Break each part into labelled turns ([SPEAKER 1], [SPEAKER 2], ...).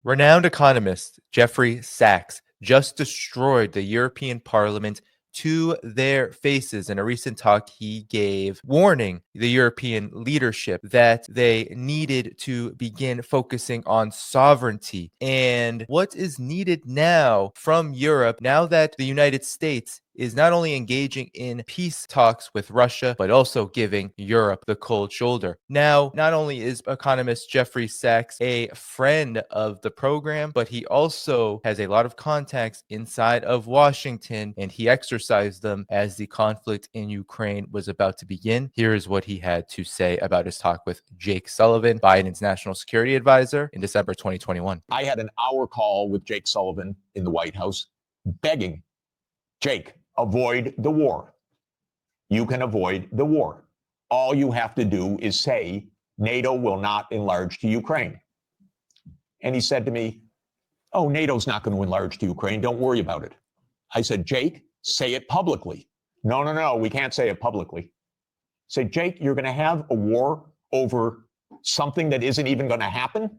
[SPEAKER 1] Renowned economist Jeffrey Sachs just destroyed the European Parliament to their faces in a recent talk he gave, warning the European leadership that they needed to begin focusing on sovereignty and what is needed now from Europe, now that the United States is not only engaging in peace talks with Russia, but also giving Europe the cold shoulder. Now, not only is economist Jeffrey Sachs a friend of the program, but he also has a lot of contacts inside of Washington, and he exercised them as the conflict in Ukraine was about to begin. Here is what he had to say about his talk with Jake Sullivan, Biden's national security advisor, in December 2021.
[SPEAKER 2] I had an hour call with Jake Sullivan in the White House begging, Jake, avoid the war. You can avoid the war. All you have to do is say NATO will not enlarge to Ukraine. And he said to me, oh, NATO's not going to enlarge to Ukraine. Don't worry about it. I said, Jake, say it publicly. No, we can't say it publicly. I said, Jake, you're going to have a war over something that isn't even going to happen?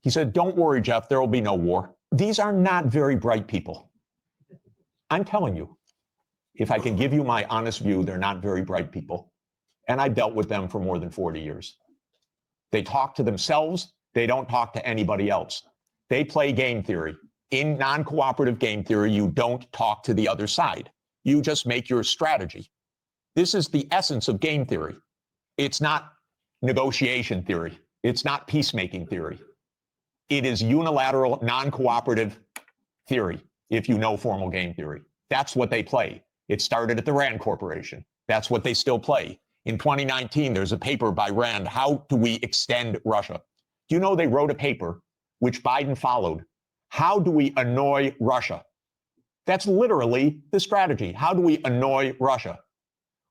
[SPEAKER 2] He said, don't worry, Jeff, there will be no war. These are not very bright people. I'm telling you, if I can give you my honest view, they're not very bright people. And I dealt with them for more than 40 years. They talk to themselves. They don't talk to anybody else. They play game theory. In non-cooperative game theory, you don't talk to the other side. You just make your strategy. This is the essence of game theory. It's not negotiation theory. It's not peacemaking theory. It is unilateral, non-cooperative theory, if you know formal game theory. That's what they play. It started at the Rand Corporation. That's what they still play. In 2019, there's a paper by Rand, How Do We Extend Russia? Do you know they wrote a paper, which Biden followed? How do we annoy Russia? That's literally the strategy. How do we annoy Russia?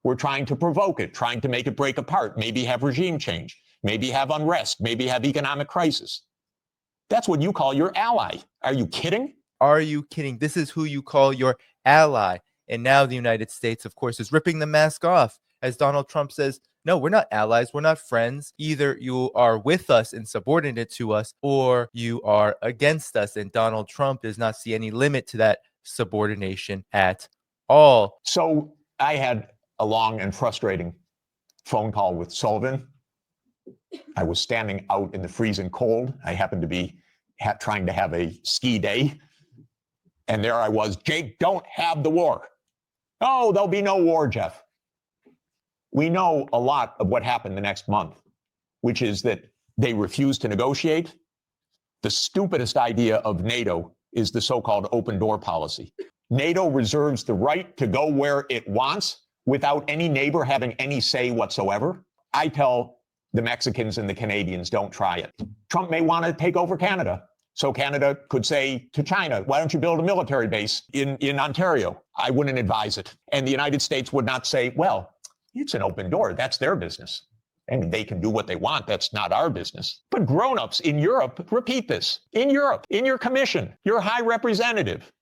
[SPEAKER 2] We're trying to provoke it, trying to make it break apart, maybe have regime change, maybe have unrest, maybe have economic crisis. That's what you call your ally. Are you kidding?
[SPEAKER 1] Are you kidding? This is who you call your ally. And now the United States, of course, is ripping the mask off as Donald Trump says, no, we're not allies. We're not friends. Either you are with us and subordinate to us, or you are against us. And Donald Trump does not see any limit to that subordination at all.
[SPEAKER 2] So I had a long and frustrating phone call with Sullivan. I was standing out in the freezing cold. I happened to be trying to have a ski day. And there I was, Jake, don't have the war. Oh, there'll be no war, Jeff. We know a lot of what happened the next month, which is that they refused to negotiate. The stupidest idea of NATO is the so-called open door policy. NATO reserves the right to go where it wants without any neighbor having any say whatsoever. I tell the Mexicans and the Canadians, don't try it. Trump may want to take over Canada. So Canada could say to China, why don't you build a military base in Ontario? I wouldn't advise it. And the United States would not say, well, it's an open door. That's their business. I mean, they can do what they want. That's not our business. But grown-ups in Europe repeat this. In Europe, in your commission, your high representative.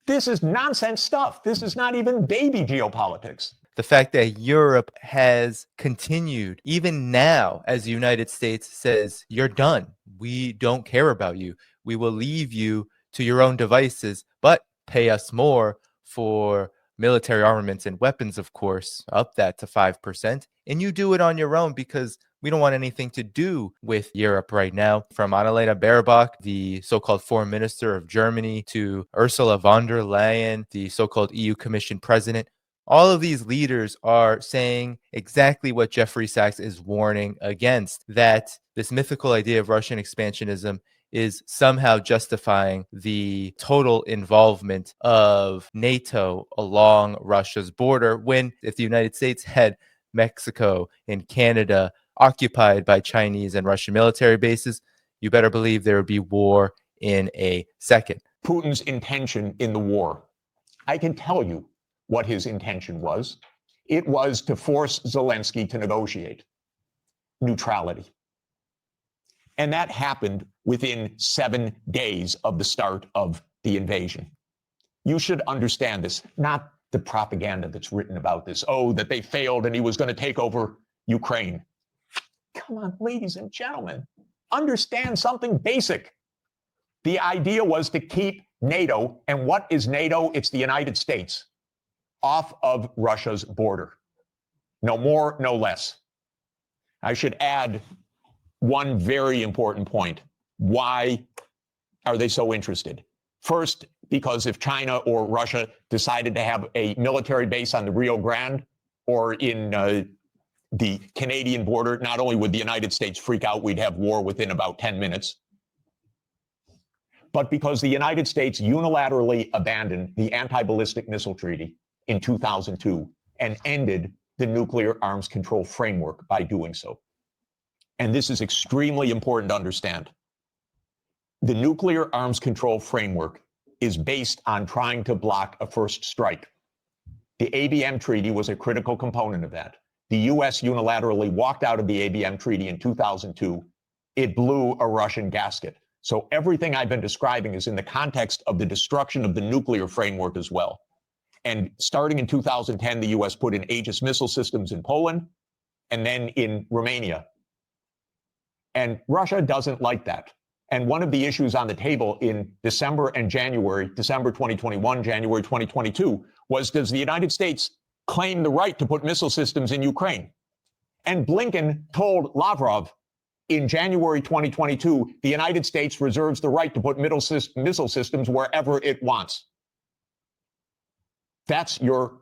[SPEAKER 2] This is nonsense stuff. This is not even baby geopolitics.
[SPEAKER 1] The fact that Europe has continued, even now, as the United States says, you're done. We don't care about you. We will leave you to your own devices, but pay us more for military armaments and weapons, of course, up that to 5%. And you do it on your own because we don't want anything to do with Europe right now. From Annalena Baerbock, the so-called foreign minister of Germany, to Ursula von der Leyen, the so-called EU Commission president, all of these leaders are saying exactly what Jeffrey Sachs is warning against, that this mythical idea of Russian expansionism is somehow justifying the total involvement of NATO along Russia's border, when if the United States had Mexico and Canada occupied by Chinese and Russian military bases, you better believe there would be war in a second.
[SPEAKER 2] Putin's intention in the war, I can tell you what his intention was. It was to force Zelensky to negotiate neutrality. And that happened within 7 days of the start of the invasion. You should understand this, not the propaganda that's written about this. Oh, that they failed and he was going to take over Ukraine. Come on, ladies and gentlemen. understand something basic. The idea was to keep NATO, and what is NATO? It's the United States, off of Russia's border. No more, no less. I should add one very important point. Why are they so interested? First, because if China or Russia decided to have a military base on the Rio Grande or in the Canadian border, not only would the United States freak out, we'd have war within about 10 minutes, but because the United States unilaterally abandoned the Anti-Ballistic Missile Treaty in 2002 and ended the nuclear arms control framework by doing so. And this is extremely important to understand. The nuclear arms control framework is based on trying to block a first strike. The ABM treaty was a critical component of that. The US unilaterally walked out of the ABM treaty in 2002. It blew a Russian gasket. So everything I've been describing is in the context of the destruction of the nuclear framework as well. And starting in 2010, the US put in Aegis missile systems in Poland and then in Romania. And Russia doesn't like that. And one of the issues on the table in December and January, December 2021, January 2022, was, does the United States claim the right to put missile systems in Ukraine? And Blinken told Lavrov in January 2022, the United States reserves the right to put missile systems wherever it wants. That's your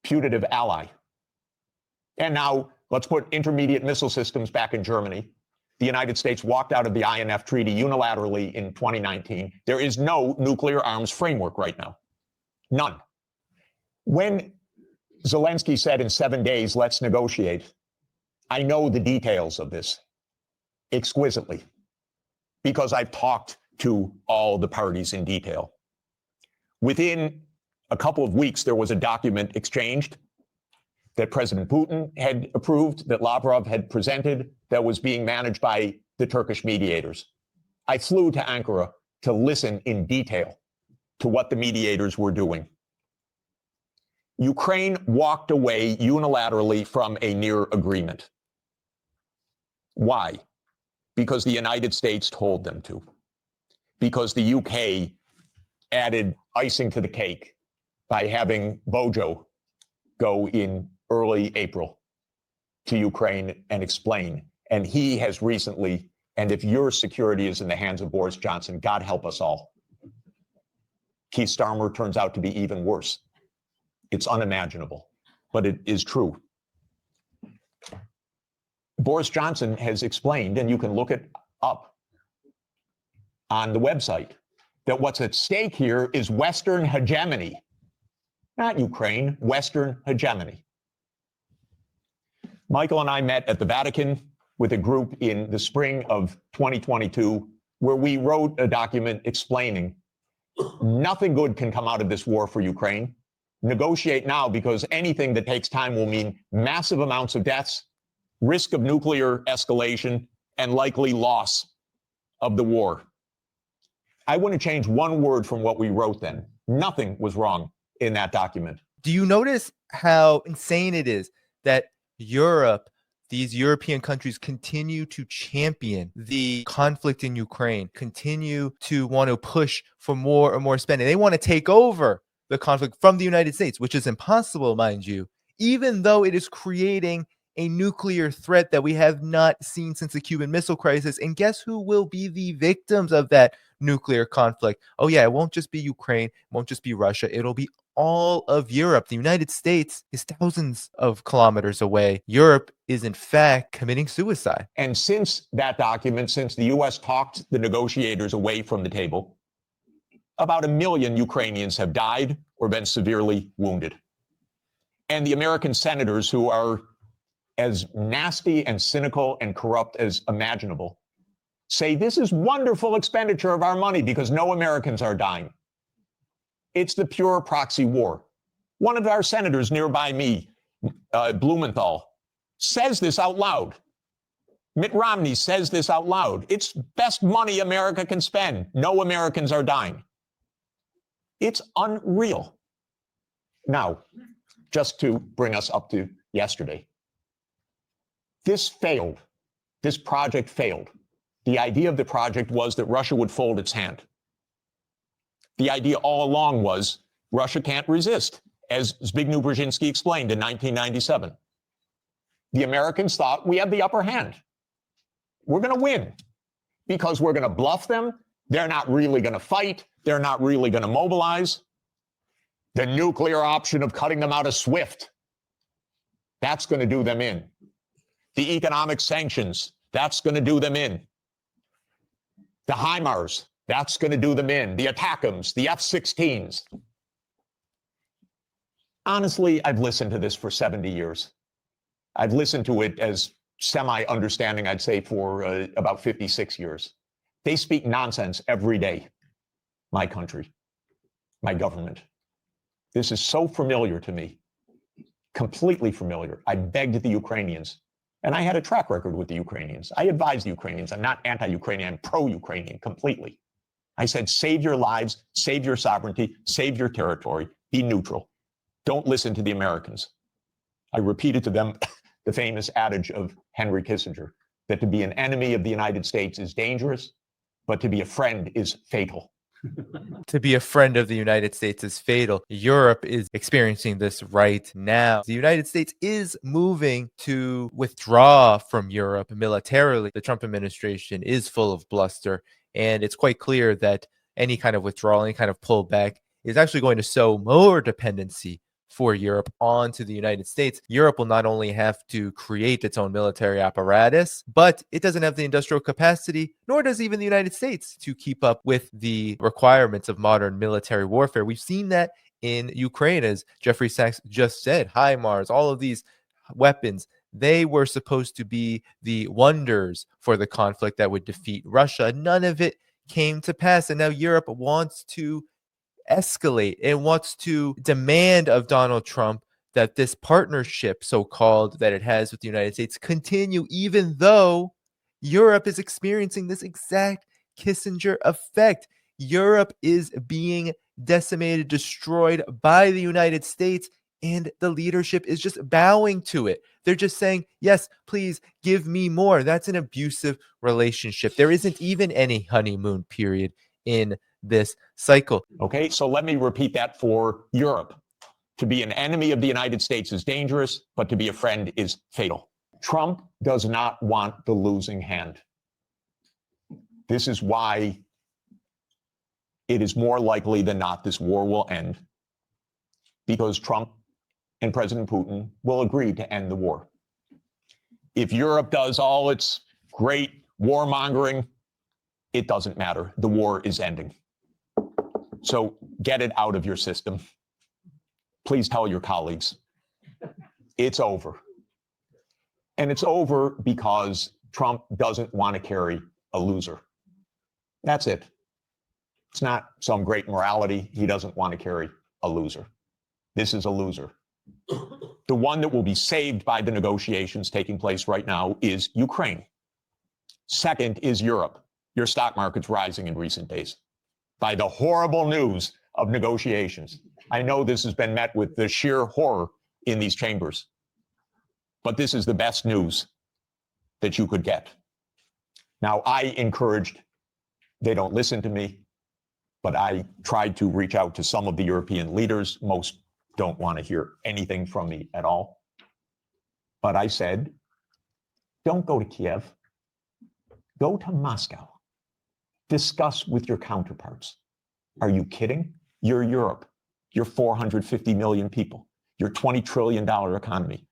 [SPEAKER 2] putative ally. And now let's put intermediate missile systems back in Germany. The United States walked out of the INF treaty unilaterally in 2019. There is no nuclear arms framework right now. None. When Zelensky said in 7 days, let's negotiate, I know the details of this exquisitely because I've talked to all the parties in detail. Within a couple of weeks, there was a document exchanged that President Putin had approved, that Lavrov had presented, that was being managed by the Turkish mediators. I flew to Ankara to listen in detail to what the mediators were doing. Ukraine walked away unilaterally from a near agreement. Why? Because the United States told them to. Because the UK added icing to the cake by having Bojo go in early April to Ukraine and explain. And he has recently, and if your security is in the hands of Boris Johnson, God help us all. Keith Starmer turns out to be even worse. It's unimaginable, but it is true. Boris Johnson has explained, and you can look it up on the website, that what's at stake here is Western hegemony, not Ukraine, Western hegemony. Michael and I met at the Vatican with a group in the spring of 2022, where we wrote a document explaining nothing good can come out of this war for Ukraine. Negotiate now, because anything that takes time will mean massive amounts of deaths, risk of nuclear escalation, and likely loss of the war. I want to change one word from what we wrote then. Nothing was wrong in that document.
[SPEAKER 1] Do you notice how insane it is that Europe, these European countries, continue to champion the conflict in Ukraine, continue to want to push for more and more spending? They want to take over the conflict from the United States, which is impossible, mind you, even though it is creating a nuclear threat that we have not seen since the Cuban Missile Crisis. And guess who will be the victims of that nuclear conflict? Oh yeah, it won't just be Ukraine, it won't just be Russia, it'll be all of Europe. The United States is thousands of kilometers away. Europe is in fact committing suicide.
[SPEAKER 2] And since that document, since the US talked the negotiators away from the table, about 1 million Ukrainians have died or been severely wounded. And the American senators, who are as nasty and cynical and corrupt as imaginable, say this is wonderful expenditure of our money because no Americans are dying. It's the pure proxy war. One of our senators nearby me, Blumenthal, says this out loud. Mitt Romney says this out loud. It's best money America can spend. No Americans are dying. It's unreal. Now, just to bring us up to yesterday, this failed. This project failed. The idea of the project was that Russia would fold its hand. The idea all along was Russia can't resist, as Zbigniew Brzezinski explained in 1997. The Americans thought we have the upper hand. We're going to win because we're going to bluff them. They're not really going to fight. They're not really going to mobilize. The nuclear option of cutting them out of SWIFT, that's going to do them in. The economic sanctions, that's going to do them in. The HIMARS, that's going to do them in. The ATACMS, the F-16s. Honestly, I've listened to this for 70 years. I've listened to it as semi-understanding, I'd say, for about 56 years. They speak nonsense every day. My country, my government. This is so familiar to me, completely familiar. I begged the Ukrainians, and I had a track record with the Ukrainians. I advised the Ukrainians. I'm not anti-Ukrainian, I'm pro-Ukrainian completely. I said, save your lives, save your sovereignty, save your territory, be neutral. Don't listen to the Americans. I repeated to them the famous adage of Henry Kissinger, that to be an enemy of the United States is dangerous, but to be a friend is fatal.
[SPEAKER 1] To be a friend of the United States is fatal. Europe is experiencing this right now. The United States is moving to withdraw from Europe militarily. The Trump administration is full of bluster, and it's quite clear that any kind of withdrawal, any kind of pullback is actually going to sow more dependency for Europe onto the United States. Europe will not only have to create its own military apparatus, but it doesn't have the industrial capacity, nor does even the United States, to keep up with the requirements of modern military warfare. We've seen that in Ukraine, as Jeffrey Sachs just said. HIMARS, all of these weapons, they were supposed to be the wonders for the conflict that would defeat Russia. None of it came to pass, and now Europe wants to escalate and wants to demand of Donald Trump that this partnership, so-called, that it has with the United States continue, even though Europe is experiencing this exact Kissinger effect. Europe is being decimated, destroyed by the United States, and the leadership is just bowing to it. They're just saying, yes, please give me more. That's an abusive relationship. There isn't even any honeymoon period in this cycle.
[SPEAKER 2] Okay, so let me repeat that for Europe. To be an enemy of the United States is dangerous, but to be a friend is fatal. Trump does not want the losing hand. This is why it is more likely than not this war will end, because Trump and President Putin will agree to end the war. If Europe does all its great warmongering, it doesn't matter. The war is ending. So get it out of your system. Please tell your colleagues. It's over. And it's over because Trump doesn't want to carry a loser. That's it. It's not some great morality. He doesn't want to carry a loser. This is a loser. The one that will be saved by the negotiations taking place right now is Ukraine. Second is Europe. Your stock market's rising in recent days by the horrible news of negotiations. I know this has been met with the sheer horror in these chambers, but this is the best news that you could get. Now, I encouraged, they don't listen to me, but I tried to reach out to some of the European leaders. Most don't want to hear anything from me at all. But I said, don't go to Kiev, go to Moscow. Discuss with your counterparts. Are you kidding? You're Europe. You're 450 million people. You're $20 trillion economy.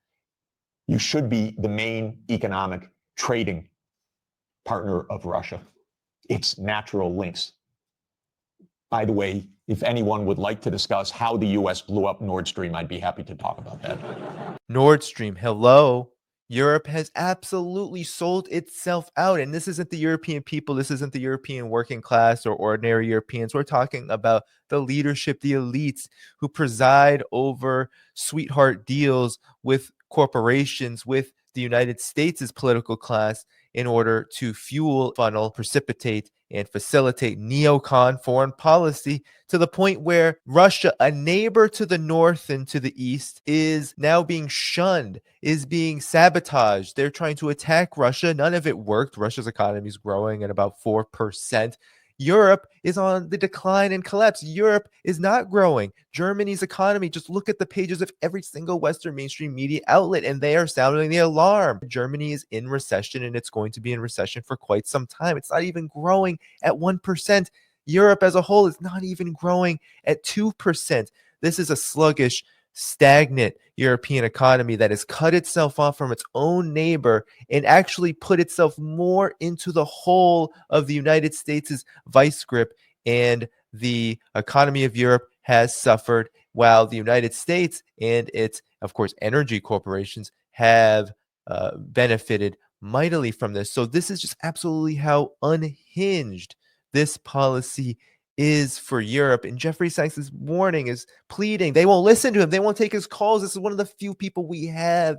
[SPEAKER 2] You should be the main economic trading partner of Russia. It's natural links. By the way, if anyone would like to discuss how the US blew up Nord Stream, I'd be happy to talk about that.
[SPEAKER 1] Nord Stream, hello. Europe has absolutely sold itself out. And this isn't the European people. This isn't the European working class or ordinary Europeans. We're talking about the leadership, the elites who preside over sweetheart deals with corporations, with the United States' political class. in order to fuel, funnel, precipitate, and facilitate neocon foreign policy to the point where Russia, a neighbor to the north and to the east, is now being shunned, is being sabotaged. They're trying to attack Russia. None of it worked. Russia's economy is growing at about 4%. Europe is on the decline and collapse. Europe is not growing. Germany's economy, just look at the pages of every single Western mainstream media outlet, and they are sounding the alarm. Germany is in recession, and it's going to be in recession for quite some time. It's not even growing at 1%. Europe as a whole is not even growing at 2%. This is a sluggish, stagnant European economy that has cut itself off from its own neighbor and actually put itself more into the whole of the United States' vice grip, and the economy of Europe has suffered while the United States and its, of course, energy corporations have benefited mightily from this. So this is just absolutely how unhinged this policy is for Europe. And Jeffrey Sachs is warning, is pleading. They won't listen to him. They won't take his calls. This is one of the few people we have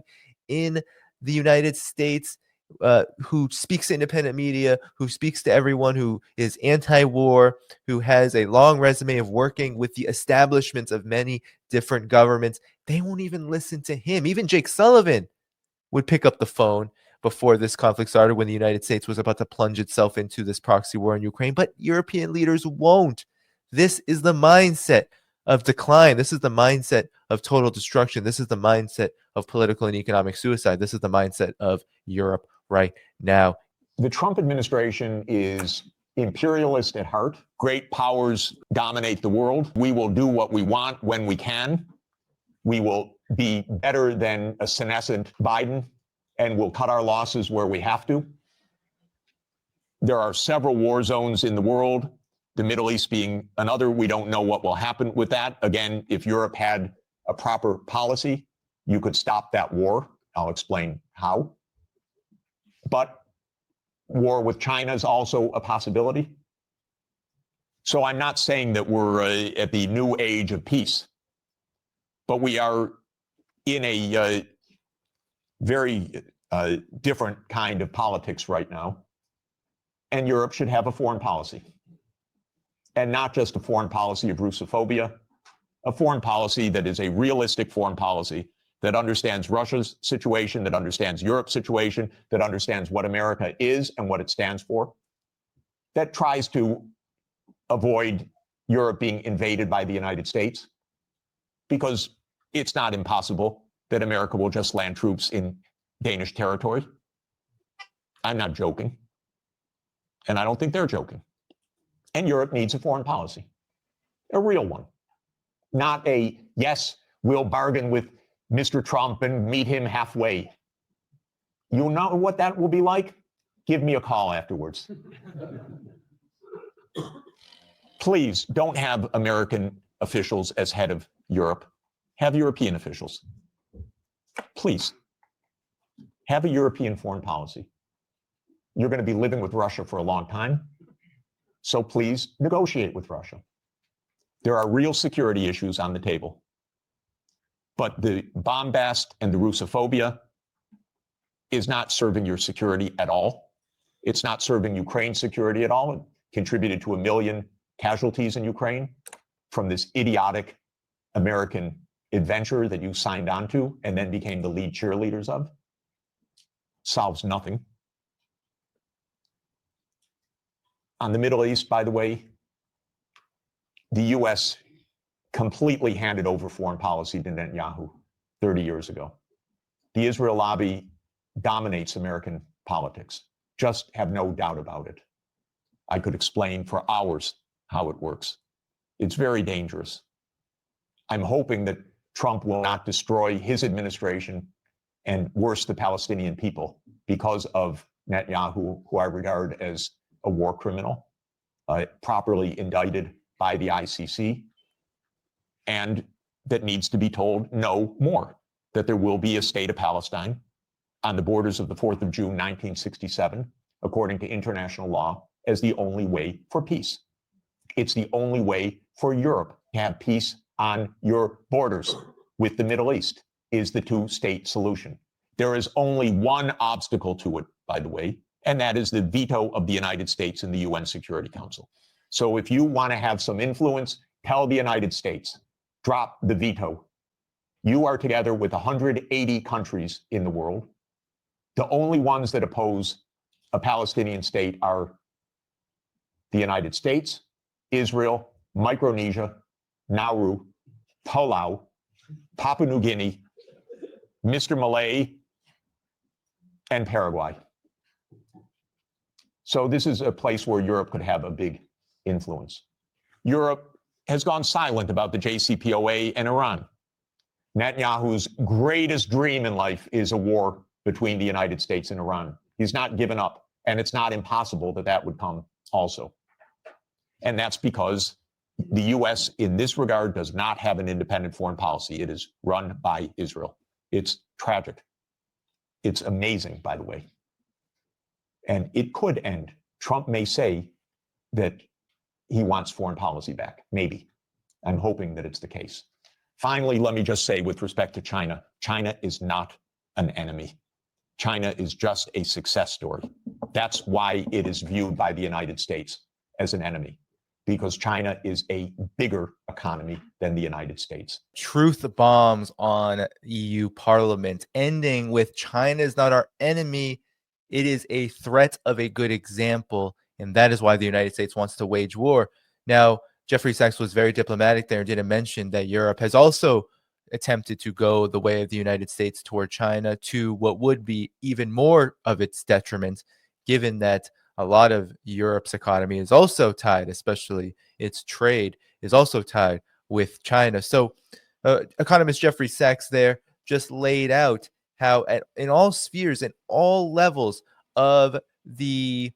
[SPEAKER 1] in the United States who speaks to independent media, who speaks to everyone, who is anti-war, who has a long resume of working with the establishments of many different governments. They won't even listen to him. Even Jake Sullivan would pick up the phone before this conflict started, when the United States was about to plunge itself into this proxy war in Ukraine, but European leaders won't. This is the mindset of decline. This is the mindset of total destruction. This is the mindset of political and economic suicide. This is the mindset of Europe right now.
[SPEAKER 2] The Trump administration is imperialist at heart. Great powers dominate the world. We will do what we want when we can. We will be better than a senescent Biden, and we'll cut our losses where we have to. There are several war zones in the world, the Middle East being another. We don't know what will happen with that. Again, if Europe had a proper policy, you could stop that war. I'll explain how. But war with China is also a possibility. So I'm not saying that we're at the new age of peace, but we are in a very different kind of politics right now. And Europe should have a foreign policy. And not just a foreign policy of Russophobia, a foreign policy that is a realistic foreign policy that understands Russia's situation, that understands Europe's situation, that understands what America is and what it stands for, that tries to avoid Europe being invaded by the United States, because it's not impossible that America will just land troops in Danish territory. I'm not joking. And I don't think they're joking. And Europe needs a foreign policy, a real one. Not a, yes, we'll bargain with Mr. Trump and meet him halfway. You know what that will be like? Give me a call afterwards. Please don't have American officials as head of Europe. Have European officials. Please. Have a European foreign policy. You're going to be living with Russia for a long time, so please negotiate with Russia. There are real security issues on the table. But the bombast and the Russophobia is not serving your security at all. It's not serving Ukraine's security at all. It contributed to 1 million casualties in Ukraine from this idiotic American adventure that you signed on to and then became the lead cheerleaders of. Solves nothing. On the Middle East, by the way, the U.S. completely handed over foreign policy to Netanyahu 30 years ago. The Israel lobby dominates American politics. Just have no doubt about it. I could explain for hours how it works. It's very dangerous. I'm hoping that Trump will not destroy his administration and worse, the Palestinian people, because of Netanyahu, who I regard as a war criminal, properly indicted by the ICC, and that needs to be told no more, that there will be a state of Palestine on the borders of the 4th of June, 1967, according to international law, as the only way for peace. It's the only way for Europe to have peace on your borders with the Middle East, is the two-state solution. There is only one obstacle to it, by the way, and that is the veto of the United States in the UN Security Council. So if you want to have some influence, tell the United States, drop the veto. You are together with 180 countries in the world. The only ones that oppose a Palestinian state are the United States, Israel, Micronesia, Nauru, Palau, Papua New Guinea, Mr. Malay, and Paraguay. So this is a place where Europe could have a big influence. Europe has gone silent about the JCPOA and Iran. Netanyahu's greatest dream in life is a war between the United States and Iran. He's not given up, and it's not impossible that that would come also. And that's because the U.S. in this regard does not have an independent foreign policy. It is run by Israel. It's tragic. It's amazing, by the way. And it could end. Trump may say that he wants foreign policy back. Maybe. I'm hoping that it's the case. Finally, let me just say with respect to China, China is not an enemy. China is just a success story. That's why it is viewed by the United States as an enemy, because China is a bigger economy than the United States.
[SPEAKER 1] Truth bombs on EU Parliament, ending with China is not our enemy. It is a threat of a good example, and that is why the United States wants to wage war. Now, Jeffrey Sachs was very diplomatic there and didn't mention that Europe has also attempted to go the way of the United States toward China, to what would be even more of its detriment, given that a lot of Europe's economy is also tied, especially its trade is also tied with China. So economist Jeffrey Sachs there just laid out how in all spheres and all levels of the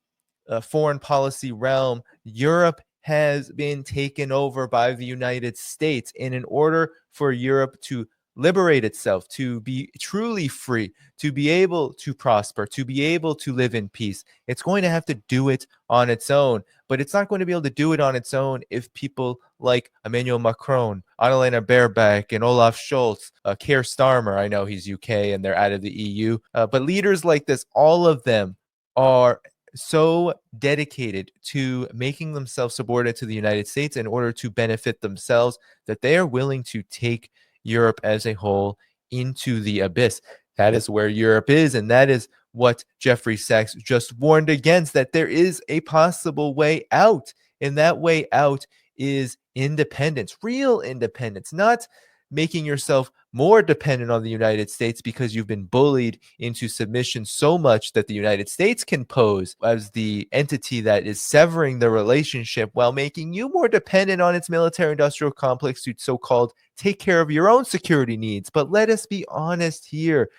[SPEAKER 1] foreign policy realm, Europe has been taken over by the United States. And in order for Europe to liberate itself, to be truly free, to be able to prosper, to be able to live in peace, it's going to have to do it on its own. But it's not going to be able to do it on its own if people like Emmanuel Macron, Annalena Baerbock, and Olaf Scholz, Keir Starmer, I know he's UK and they're out of the EU, but leaders like this, all of them are so dedicated to making themselves subordinate to the United States in order to benefit themselves that they are willing to take Europe as a whole into the abyss. That is where Europe is, and that is what Jeffrey Sachs just warned against, that there is a possible way out, and that way out is independence, real independence, not making yourself more dependent on the United States because you've been bullied into submission so much that the United States can pose as the entity that is severing the relationship while making you more dependent on its military-industrial complex to so-called take care of your own security needs. But let us be honest here.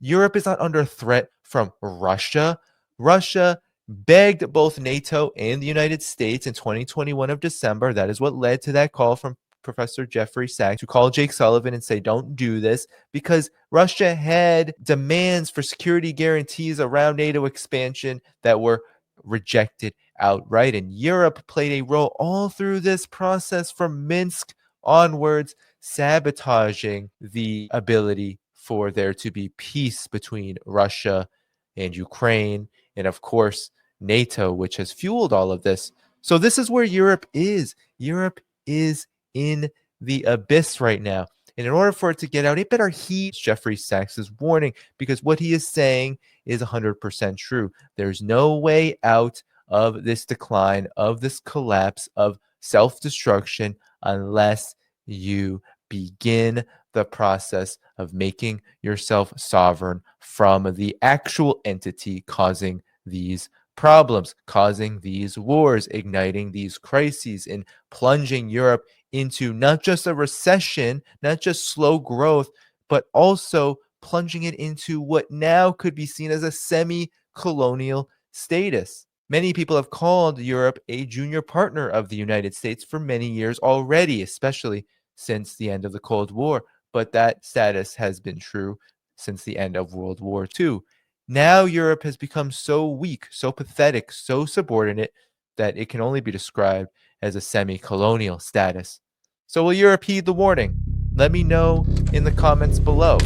[SPEAKER 1] Europe is not under threat from Russia. Russia begged both NATO and the United States in 2021 of December. That is what led to that call from Professor Jeffrey Sachs to call Jake Sullivan and say, don't do this, because Russia had demands for security guarantees around NATO expansion that were rejected outright. And Europe played a role all through this process from Minsk onwards, sabotaging the ability for there to be peace between Russia and Ukraine, and of course, NATO, which has fueled all of this. So this is where Europe is. Europe is in the abyss right now. And in order for it to get out, it better heed Jeffrey Sachs' warning, because what he is saying is 100% true. There's no way out of this decline, of this collapse, of self-destruction, unless you begin the process of making yourself sovereign from the actual entity causing these problems, causing these wars, igniting these crises, and plunging Europe into not just a recession, not just slow growth, but also plunging it into what now could be seen as a semi-colonial status. Many people have called Europe a junior partner of the United States for many years already, especially since the end of the Cold War, but that status has been true since the end of World War II. Now Europe has become so weak, so pathetic, so subordinate that it can only be described as a semi-colonial status. So will Europe heed the warning? Let me know in the comments below.